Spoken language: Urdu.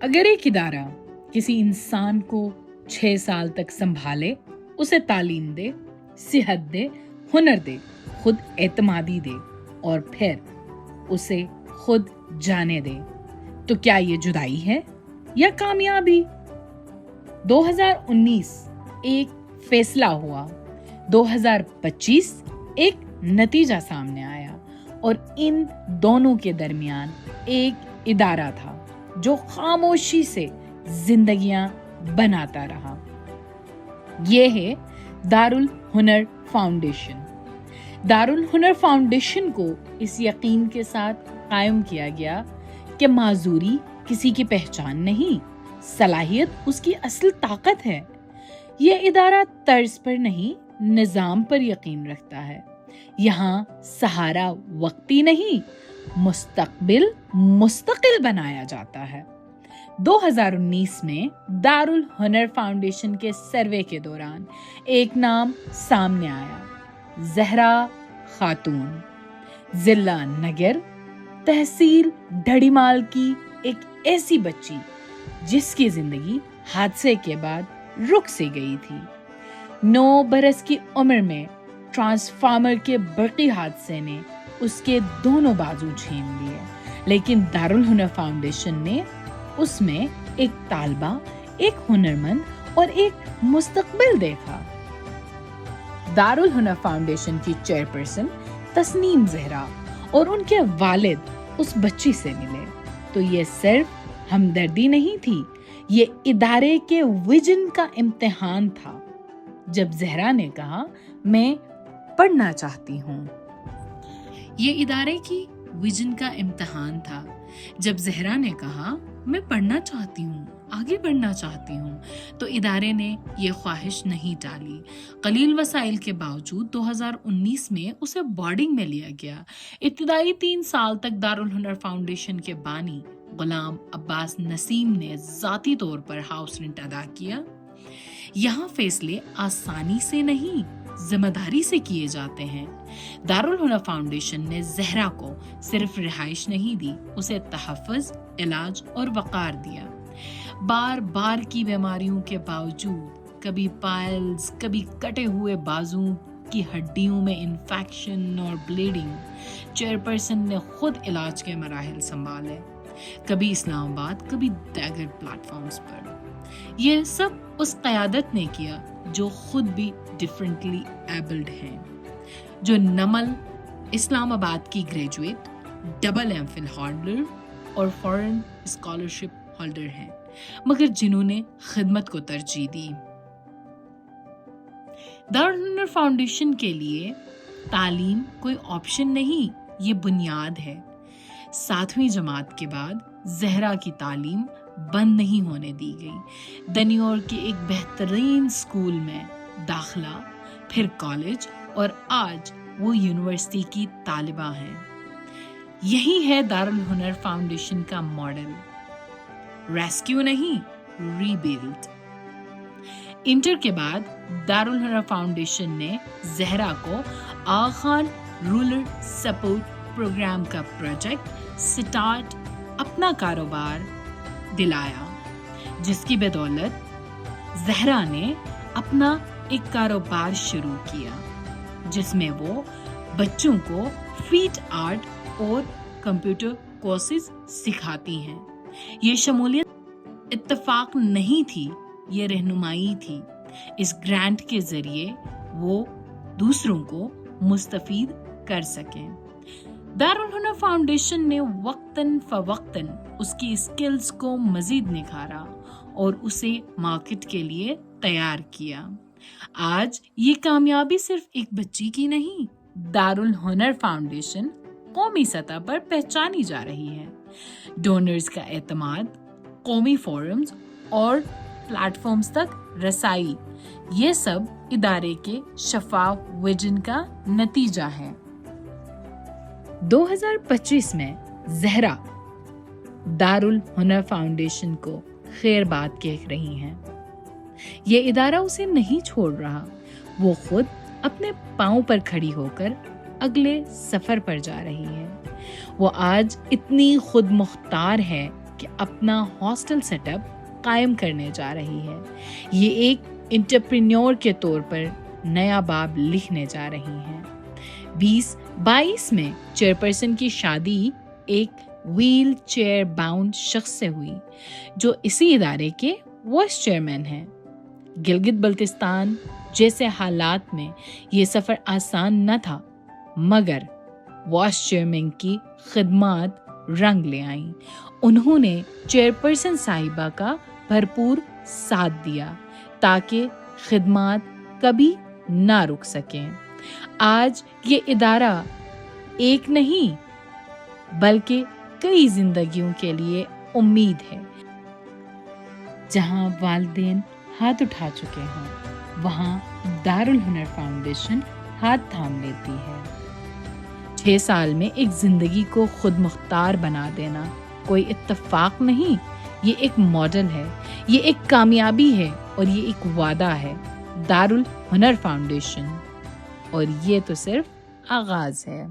اگر ایک ادارہ کسی انسان کو 6 سال تک سنبھالے، اسے تعلیم دے، صحت دے، ہنر دے، خود اعتمادی دے اور پھر اسے خود جانے دے، تو کیا یہ جدائی ہے یا کامیابی؟ 2019 ایک فیصلہ ہوا، 2025 ایک نتیجہ سامنے آیا، اور ان دونوں کے درمیان ایک ادارہ تھا جو خاموشی سے زندگیاں بناتا رہا۔ یہ ہے دارالہنر فاؤنڈیشن۔ دارالہنر فاؤنڈیشن کو اس یقین کے ساتھ قائم کیا گیا کہ معذوری کسی کی پہچان نہیں، صلاحیت اس کی اصل طاقت ہے۔ یہ ادارہ طرز پر نہیں، نظام پر یقین رکھتا ہے۔ یہاں سہارا وقتی نہیں، مستقبل مستقل بنایا جاتا ہے۔ 2019 میں دارالہنر فاؤنڈیشن کے سروے کے دوران ایک نام سامنے آیا، زہرا خاتون، ضلع نگر، تحصیل ڈھڑیمال کی ایک ایسی بچی جس کی زندگی حادثے کے بعد رک سی گئی تھی۔ 9 برس کی عمر میں ٹرانسفارمر کے برقی حادثے نے اس کے دونوں بازو چھین لیے، لیکن دارالہنر فاؤنڈیشن نے اس میں ایک طالبہ، ایک ہنرمند اور ایک مستقبل دیکھا۔ دارالہنر فاؤنڈیشن کی چیئرپرسن تسنیم زہرا اور ان کے والد اس بچی سے ملے تو یہ صرف ہمدردی نہیں تھی، یہ ادارے کے ویژن کا امتحان تھا۔ جب زہرا نے کہا میں پڑھنا چاہتی ہوں، یہ ادارے کی ویژن کا امتحان تھا۔ جب زہرا نے کہا میں پڑھنا چاہتی ہوں، آگے بڑھنا چاہتی ہوں، تو ادارے نے یہ خواہش نہیں ٹالی۔ قلیل وسائل کے باوجود 2019 میں اسے بورڈنگ میں لیا گیا۔ ابتدائی 3 سال تک دارالہنر فاؤنڈیشن کے بانی غلام عباس نسیم نے ذاتی طور پر ہاؤس رینٹ ادا کیا۔ یہاں فیصلے آسانی سے نہیں، ذمہ داری سے کیے جاتے ہیں۔ دارالہنر فاؤنڈیشن نے زہرا کو صرف رہائش نہیں دی، اسے تحفظ، علاج اور وقار دیا۔ بار بار کی بیماریوں کے باوجود، کبھی پائلز، کبھی کٹے ہوئے بازوں کی ہڈیوں میں انفیکشن اور بلیڈنگ، چیئرپرسن نے خود علاج کے مراحل سنبھالے، کبھی اسلام آباد، کبھی دیگر پلیٹ فارمز پر۔ یہ سب اس قیادت نے کیا جو خود بھی ڈیفرنٹلی ایبلڈ ہیں، جو نمل اسلام آباد کی graduate, double M Phil holder اور فورن اسکالرشپ ہولڈر ہیں، مگر جنہوں نے خدمت کو ترجیح دی۔ دارالہنر فاؤنڈیشن کے لیے تعلیم کوئی آپشن نہیں، یہ بنیاد ہے۔ 7ویں جماعت کے بعد زہرا کی تعلیم بند نہیں ہونے دی گئی۔ دنیور کے ایک بہترین اسکول میں داخلہ، پھر کالج، اور آج وہ یونیورسٹی کی طالبہ ہیں۔ یہی ہے دارالہنر فاؤنڈیشن کا ماڈل، ریسکیو نہیں، ری بلڈ۔ انٹر کے بعد دارالہنر فاؤنڈیشن نے زہرا کو آغا خان رورل سپورٹ پروگرام کا پروجیکٹ سٹارٹ اپنا کاروبار دلایا، جس کی بدولت زہرا نے اپنا ایک کاروبار شروع کیا جس میں وہ بچوں کو فیٹ آرٹ اور کمپیوٹر کورسز سکھاتی ہیں۔ یہ شمولیت اتفاق نہیں تھی، یہ رہنمائی تھی۔ اس گرانٹ کے ذریعے وہ دوسروں کو مستفید کر سکیں۔ دارالہنر فاؤنڈیشن نے وقتاً فوقتاً اس کی اسکلز کو مزید نکھارا اور اسے مارکیٹ کے لیے تیار کیا۔ آج یہ کامیابی صرف ایک بچی کی نہیں، دارالہنر فاؤنڈیشن قومی سطح پر پہچانی جا رہی ہے۔ ڈونرز کا اعتماد، قومی فورمز اور پلیٹ فارمز تک رسائی، یہ سب ادارے کے شفاف ویژن کا نتیجہ ہے۔ 2025 میں زہرا دارالہنر فاؤنڈیشن کو خیر بات کہہ رہی ہیں۔ یہ ادارہ اسے نہیں چھوڑ رہا، وہ خود اپنے پاؤں پر کھڑی ہو کر اگلے سفر پر جا رہی ہے۔ وہ آج اتنی خود مختار ہے کہ اپنا ہاسٹل سیٹ اپ قائم کرنے جا رہی ہے. یہ ایک انٹرپرینیور کے طور پر نیا باب لکھنے جا رہی ہیں. 2022 میں چیئرپرسن کی شادی ایک ویل چیئر باؤنڈ شخص سے ہوئی جو اسی ادارے کے وائس چیئرمین ہیں. گلگت بلتستان جیسے حالات میں یہ سفر آسان نہ تھا، مگر وائس چیئرمین کی خدمات رنگ لے آئیں. انہوں نے چیئرپرسن صاحبہ کا بھرپور ساتھ دیا تاکہ خدمات کبھی نہ رک سکیں. آج یہ ادارہ ایک نہیں بلکہ کئی زندگیوں کے لیے امید ہے. جہاں والدین ہاتھ اٹھا چکے ہیں وہاں دارالہنر فاؤنڈیشن ہاتھ تھام لیتی ہے. 6 سال میں ایک زندگی کو خود مختار بنا دینا کوئی اتفاق نہیں، یہ ایک ماڈل ہے، یہ ایک کامیابی ہے اور یہ ایک وعدہ ہے. دارالہنر فاؤنڈیشن، اور یہ تو صرف آغاز ہے.